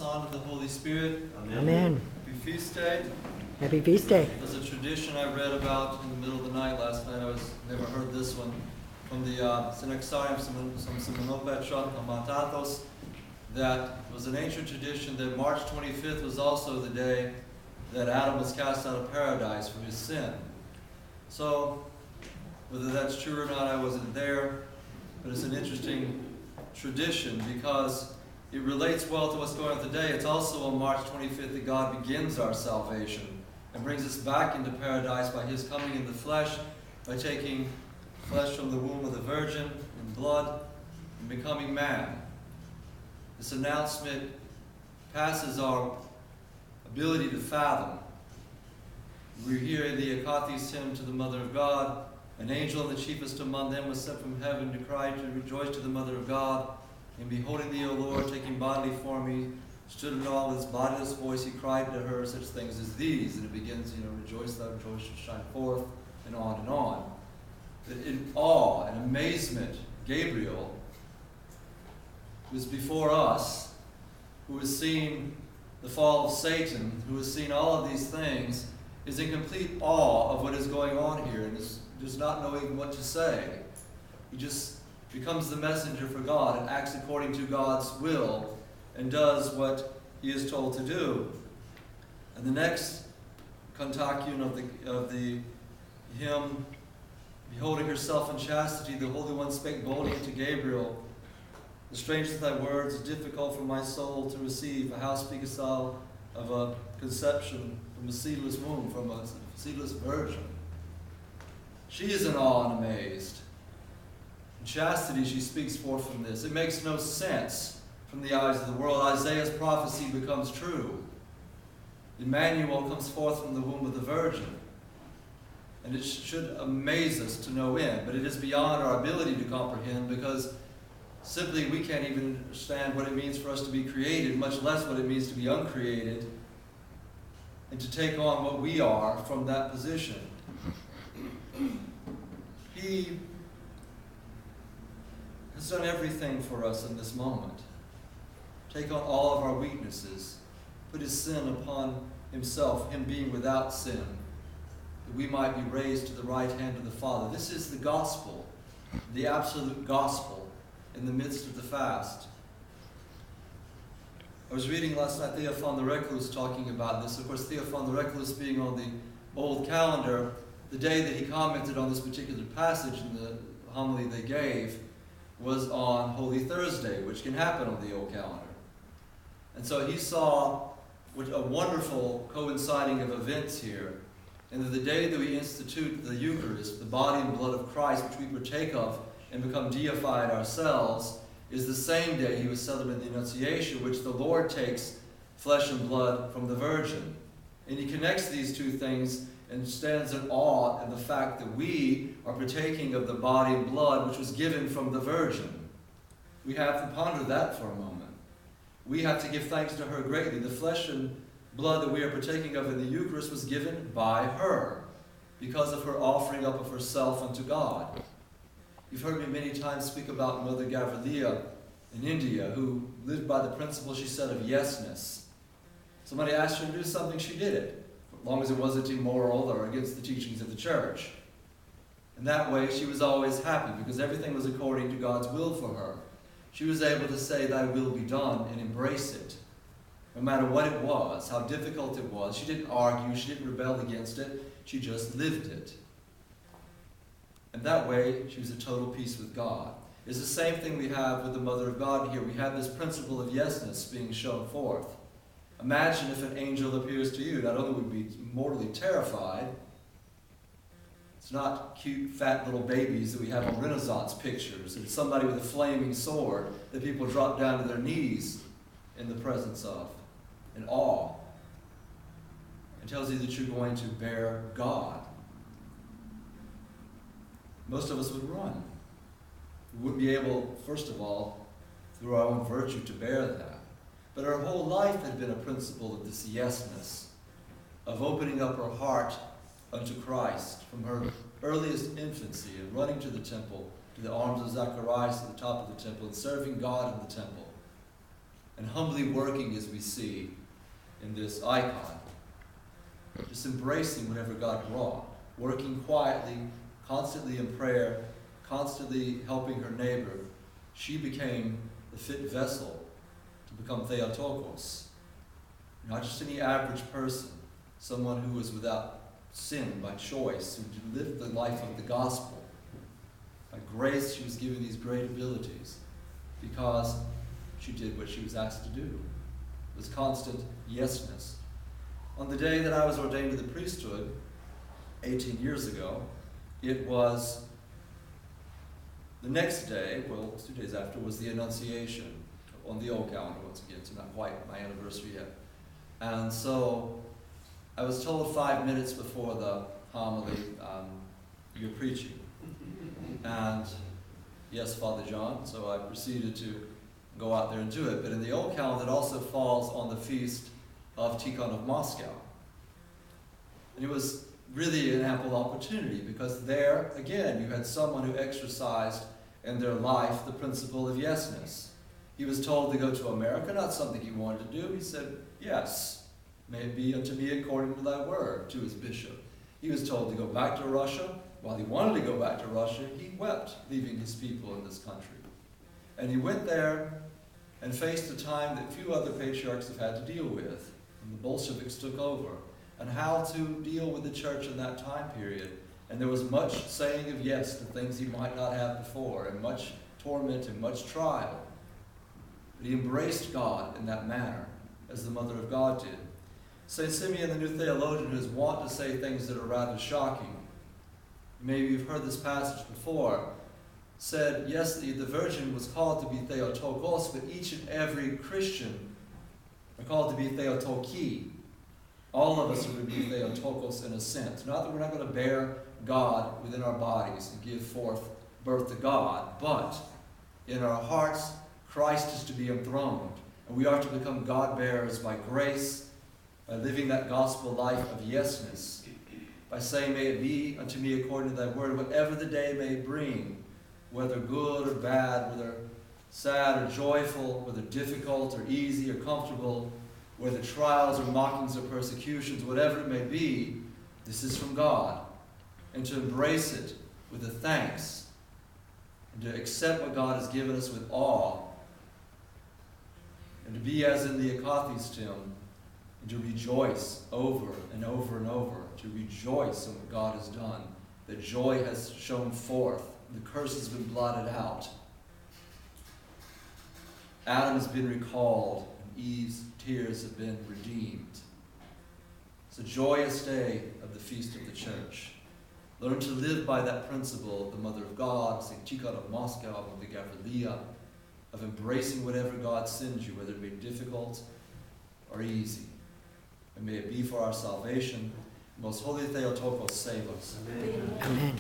Son, and the Holy Spirit. Amen. Amen. Happy feast day. Happy feast day. There's a tradition I read about in the middle of the night last night. I never heard this one from the Synaxarium Simonopetron Amatatos, that was an ancient tradition that March 25th was also the day that Adam was cast out of paradise for his sin. So, whether that's true or not, I wasn't there, but it's an interesting tradition because it relates well to what's going on today. It's also on March 25th that God begins our salvation and brings us back into paradise by his coming in the flesh, by taking flesh from the womb of the Virgin and blood and becoming man. This announcement passes our ability to fathom. We hear the Akathis hymn to the Mother of God. An angel, the chiefest among them, was sent from heaven to cry to rejoice to the Mother of God. And beholding thee, O Lord, taking bodily form, he stood in awe with his bodiless voice. He cried to her such things as these. And it begins, rejoice, thou joy shall shine forth, and on and on. In awe and amazement, Gabriel, who is before us, who has seen the fall of Satan, who has seen all of these things, is in complete awe of what is going on here and is just not knowing what to say. He just becomes the messenger for God and acts according to God's will and does what he is told to do. And the next kontakion of the hymn, beholding herself in chastity, the Holy One spake boldly unto Gabriel, the strangeness of thy words is difficult for my soul to receive. For how speakest thou of a conception from a seedless womb, from a seedless virgin? She is in awe and amazed. In chastity she speaks forth from this. It makes no sense from the eyes of the world. Isaiah's prophecy becomes true. Emmanuel comes forth from the womb of the Virgin. And it should amaze us to no end, but it is beyond our ability to comprehend because simply we can't even understand what it means for us to be created, much less what it means to be uncreated, and to take on what we are from that position. He has done everything for us in this moment. Take on all of our weaknesses, put his sin upon himself, him being without sin, that we might be raised to the right hand of the Father. This is the gospel, the absolute gospel in the midst of the fast. I was reading last night Theophan the Recluse talking about this. Of course, Theophan the Recluse being on the old calendar, the day that he commented on this particular passage in the homily they gave was on Holy Thursday, which can happen on the old calendar. And so he saw a wonderful coinciding of events here. And that the day that we institute the Eucharist, the body and blood of Christ, which we partake of and become deified ourselves, is the same day he was celebrating the Annunciation, which the Lord takes flesh and blood from the Virgin. And he connects these two things and stands in awe in the fact that we are partaking of the body and blood which was given from the Virgin. We have to ponder that for a moment. We have to give thanks to her greatly. The flesh and blood that we are partaking of in the Eucharist was given by her because of her offering up of herself unto God. You've heard me many times speak about Mother Gavrilia in India, who lived by the principle, she said, of yesness. Somebody asked her to do something, she did it, as long as it wasn't immoral or against the teachings of the church. And that way she was always happy because everything was according to God's will for her. She was able to say, thy will be done, and embrace it. No matter what it was, how difficult it was. She didn't argue, she didn't rebel against it, she just lived it. And that way, she was at total peace with God. It's the same thing we have with the Mother of God here. We have this principle of yesness being shown forth. Imagine if an angel appears to you. Not only would you be mortally terrified, it's not cute, fat little babies that we have in Renaissance pictures. It's somebody with a flaming sword that people drop down to their knees in the presence of, in awe. It tells you that you're going to bear God. Most of us would run. We wouldn't be able, first of all, through our own virtue to bear that. But our whole life had been a principle of this yesness, of opening up her heart unto Christ from her earliest infancy and running to the temple, to the arms of Zacharias at the top of the temple and serving God in the temple. and humbly working as we see in this icon. Just embracing whatever God brought, working quietly, constantly in prayer, constantly helping her neighbor. She became the fit vessel to become Theotokos. Not just any average person, someone who was without sin by choice, who lived the life of the gospel. By grace, she was given these great abilities because she did what she was asked to do. It was constant yesness. On the day that I was ordained to the priesthood, 18 years ago, it was the next day, well, 2 days after, was the Annunciation on the old calendar once again, so not quite my anniversary yet. And so I was told 5 minutes before the homily, you're preaching. And yes, Father John, so I proceeded to go out there and do it. But in the old calendar, it also falls on the feast of Tikhon of Moscow. And it was really an ample opportunity because there, again, you had someone who exercised in their life the principle of yesness. He was told to go to America, not something he wanted to do. He said, yes, may it be unto me according to thy word, to his bishop. He was told to go back to Russia. While he wanted to go back to Russia, he wept, leaving his people in this country. And he went there and faced a time that few other patriarchs have had to deal with. And the Bolsheviks took over, and how to deal with the church in that time period. And there was much saying of yes to things he might not have before, and much torment and much trial. But he embraced God in that manner, as the Mother of God did. St. Simeon, the new theologian, who is wont to say things that are rather shocking, maybe you've heard this passage before, said, yes, the Virgin was called to be Theotokos, but each and every Christian are called to be Theotoki. All of us are to be Theotokos in a sense. Not that we're not going to bear God within our bodies and give forth birth to God, but in our hearts, Christ is to be enthroned. And we are to become God-bearers by grace, by living that gospel life of yesness, by saying, may it be unto me according to thy word, whatever the day may bring, whether good or bad, whether sad or joyful, whether difficult or easy or comfortable, whether trials or mockings or persecutions, whatever it may be, this is from God. And to embrace it with a thanks, and to accept what God has given us with awe, and to be as in the Akathi's tomb, and to rejoice over and over and over, to rejoice in what God has done. The joy has shone forth, the curse has been blotted out. Adam has been recalled, and Eve's tears have been redeemed. It's a joyous day of the feast of the church. Learn to live by that principle of the Mother of God, St. Tikhon of Moscow, of the Gavrilia, of embracing whatever God sends you, whether it be difficult or easy. And may it be for our salvation. Most Holy Theotokos, save us. Amen. Amen.